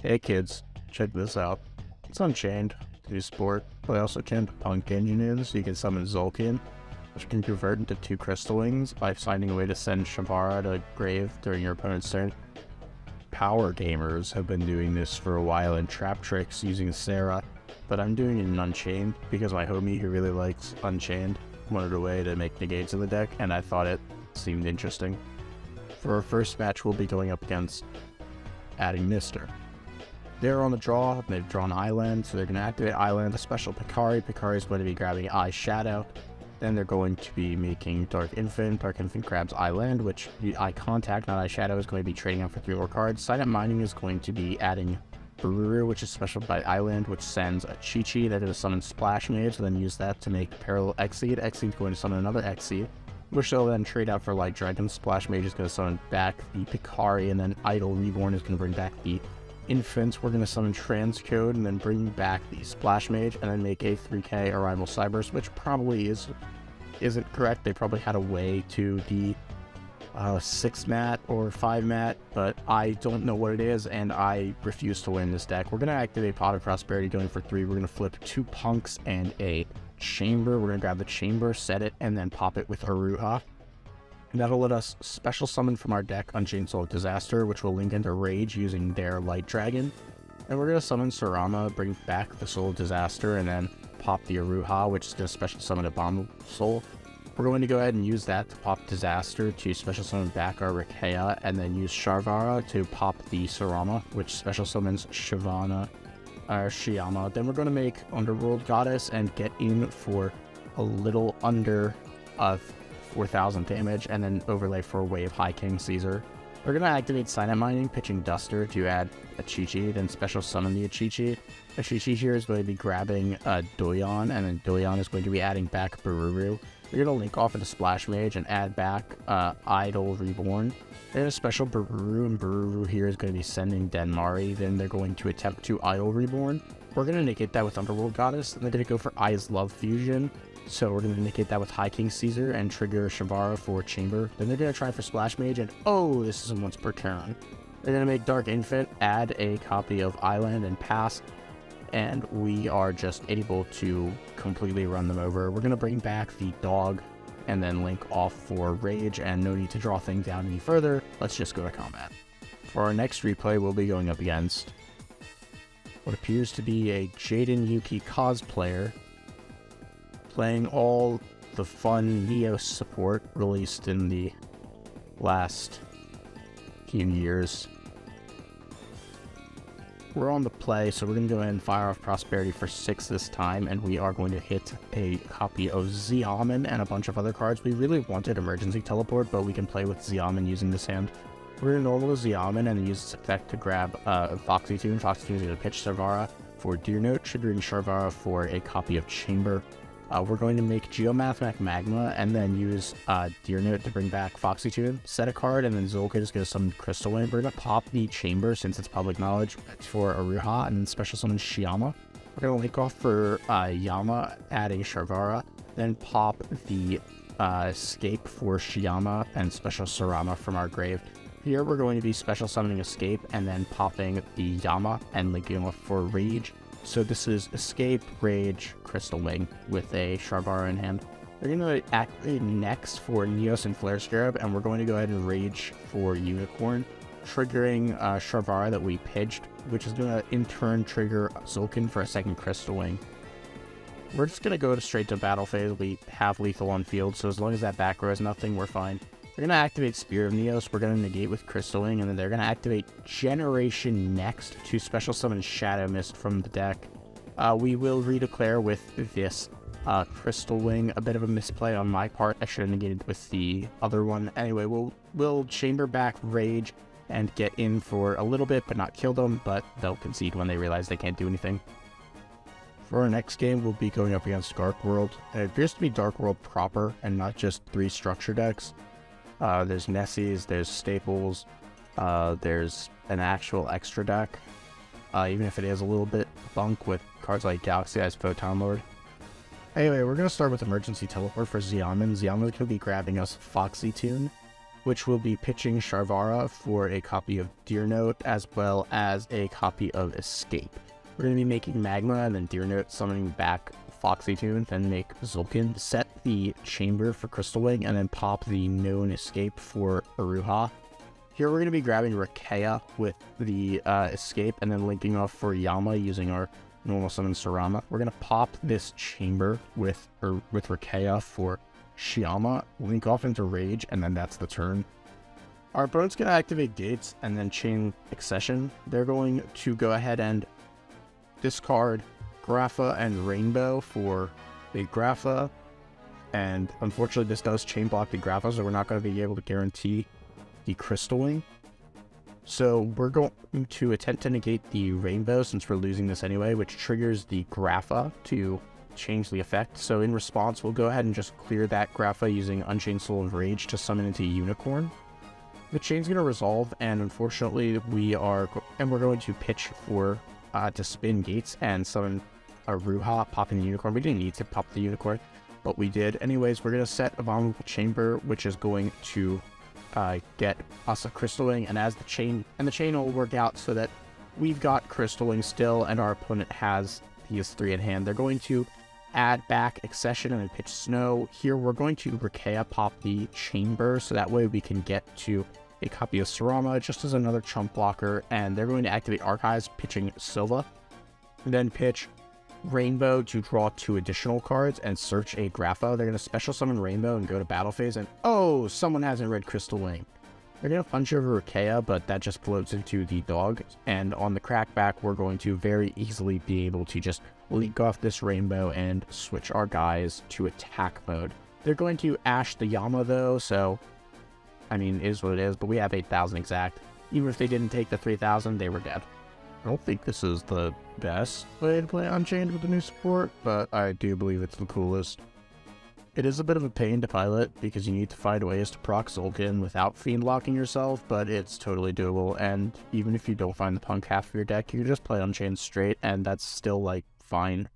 Hey kids, check this out. It's Unchained, new sport, but I also can p.u.n.k engine in, so you can summon Tzolkin, which can convert into 2 crystal wings by finding a way to send Shavara to grave during your opponent's turn. Power gamers have been doing this for a while in trap tricks using Sarah, but I'm doing it in Unchained because my homie who really likes Unchained wanted a way to make negates in the deck, and I thought it seemed interesting. For our first match, we'll be going up against adding Mister. They're on the draw, they've drawn Island, so they're going to activate Island, a special Picari. Picari is going to be grabbing Eye Shadow. Then they're going to be making Dark Infant. Dark Infant grabs Island, which the Eye Contact, not Eye Shadow, is going to be trading out for 3 more cards. Silent Mining is going to be adding Bururu, which is special by Island, which sends a Chi-Chi. They're going to summon Splash Mage, and then use that to make Parallel Exceed. Exceed is going to summon another Exceed, which they'll then trade out for Light Dragon. Splash Mage is going to summon back the Picari, and then Idol Reborn is going to bring back the Infants. We're going to summon Transcode and then bring back the Splash Mage and then make a 3k Arrival Cybers, which probably isn't correct. They probably had a way to the 6 mat or 5 mat, but I don't know what it is, and I refuse to win this deck. We're going to activate Pot of Prosperity going for 3. We're going to flip 2 punks and a chamber. We're going to grab the chamber, set it, and then pop it with Aruha. And that'll let us special summon from our deck Unchained Soul of Disaster, which will link into Rage using their Light Dragon. And we're going to summon Sarama, bring back the Soul of Disaster, and then pop the Aruha, which is going to special summon a Bomb Soul. We're going to go ahead and use that to pop Disaster to special summon back our Rikea, and then use Sharvara to pop the Sarama, which special summons Shiyama. Then we're going to make Underworld Goddess and get in for a little under 4,000 damage, and then overlay for Wave High King Caesar. We're going to activate Silent Mining, pitching Duster to add a Chi-Chi, then special summon the Chi-Chi. A Chi-Chi here is going to be grabbing Doyon, and then Doyon is going to be adding back Bururu. We're going to link off into Splash Mage and add back Idol Reborn. Then a special Bururu, and Bururu here is going to be sending Denmari. Then they're going to attempt to Idol Reborn. We're going to negate that with Underworld Goddess, and they're going to go for Eyes Love Fusion. So we're going to negate that with High King Caesar and trigger Shavara for Chamber. Then they're going to try for Splash Mage, and oh, this is once per turn. They're going to make Dark Infant, add a copy of Island, and pass. And we are just able to completely run them over. We're going to bring back the dog and then link off for Rage, and no need to draw things down any further. Let's just go to combat. For our next replay, we'll be going up against what appears to be a Jaden Yuki cosplayer, playing all the fun Neos support released in the last few years. We're on the play, so we're going to go ahead and fire off Prosperity for 6 this time, and we are going to hit a copy of Xiamen and a bunch of other cards. We really wanted Emergency Teleport, but we can play with Xiamen using this hand. We're going to normal Xiamen and then use this effect to grab Foxy Tune. Foxy Tune is going to pitch Sarvara for Deer Note, triggering Sharvara for a copy of Chamber. We're going to make Geomathematic Magma and then use Deer Note to bring back Foxy Tune, set a card, and then Tzolkin is going to summon Crystal Wing. We're going to pop the Chamber since it's public knowledge for Aruha, and then special summon Shiyama. We're going to link off for Yama, adding Sharvara, then pop the Escape for Shiyama and special Sarama from our grave. Here we're going to be special summoning Escape and then popping the Yama and linking off for Rage. So this is Escape, Rage, Crystal Wing with a Sharvara in hand. They're going to activate next for Neos and Flare Scarab, and we're going to go ahead and Rage for Unicorn, triggering Sharvara that we pitched, which is going to in turn trigger Tzolkin for a second Crystal Wing. We're just going to go straight to battle phase. We have lethal on field, so as long as that back row is nothing, we're fine. They're going to activate Spear of Neos, we're going to negate with Crystal Wing, and then they're going to activate Generation next to special summon Shadow Mist from the deck. We will redeclare with this Crystal Wing. A bit of a misplay on my part. I should have negated with the other one. Anyway, we'll chamber back Rage and get in for a little bit, but not kill them, but they'll concede when they realize they can't do anything. For our next game, we'll be going up against Dark World. It appears to be Dark World proper and not just 3 structure decks. There's Nessies, there's Staples, there's an actual extra deck, even if it is a little bit bunk with cards like Galaxy Eyes, Photon Lord. Anyway, we're going to start with Emergency Teleport for Xiamen. Xiamen could be grabbing us Foxy Tune, which will be pitching Sharvara for a copy of Deer Note as well as a copy of Escape. We're going to be making Magma and then Deer Note, summoning back Foxy Tune, then make Tzolkin, set the chamber for Crystal Wing, and then pop the known Escape for Aruha. Here we're going to be grabbing Rakea with the Escape and then linking off for Yama using our normal summon Sarama. We're going to pop this chamber with Rakea for Shyama, link off into Rage, and then that's the turn. Our opponent's going to activate Gates and then chain Accession. They're going to go ahead and discard Grapha and Rainbow for Big Grapha, and unfortunately this does chain block the Grapha, so we're not going to be able to guarantee the Crystal Wing. So we're going to attempt to negate the Rainbow since we're losing this anyway, which triggers the Grapha to change the effect. So in response, we'll go ahead and just clear that Grapha using Unchained Soul of Rage to summon into Unicorn. The chain's going to resolve, and unfortunately we're going to pitch for to spin Gates and summon a Ruha, popping the Unicorn. We didn't need to pop the Unicorn, but we did. Anyways, we're going to set Abominable Chamber, which is going to get us a Crystal Wing, and as the chain will work out so that we've got Crystal Wing still, and our opponent has these three in hand. They're going to add back Accession and then pitch Snow. Here we're going to Rakea pop the chamber, so that way we can get to a copy of Sarama just as another chump blocker, and they're going to activate Archives, pitching Silva, and then pitch Rainbow to draw 2 additional cards and search a Grapha. They're going to special summon Rainbow and go to battle phase, and oh, someone hasn't read Crystal Wing. They're going to punch over Rakea, but that just floats into the dog, and on the crackback we're going to very easily be able to just leak off this Rainbow and switch our guys to attack mode. They're going to Ash the Yama though, so I mean, it is what it is, but we have 8,000 exact. Even if they didn't take the 3,000, they were dead. I don't think this is the best way to play Unchained with the new support, but I do believe it's the coolest. It is a bit of a pain to pilot because you need to find ways to proc Tzolkin without fiend locking yourself, but it's totally doable, and even if you don't find the p.u.n.k half of your deck, you can just play Unchained straight, and that's still, like, fine.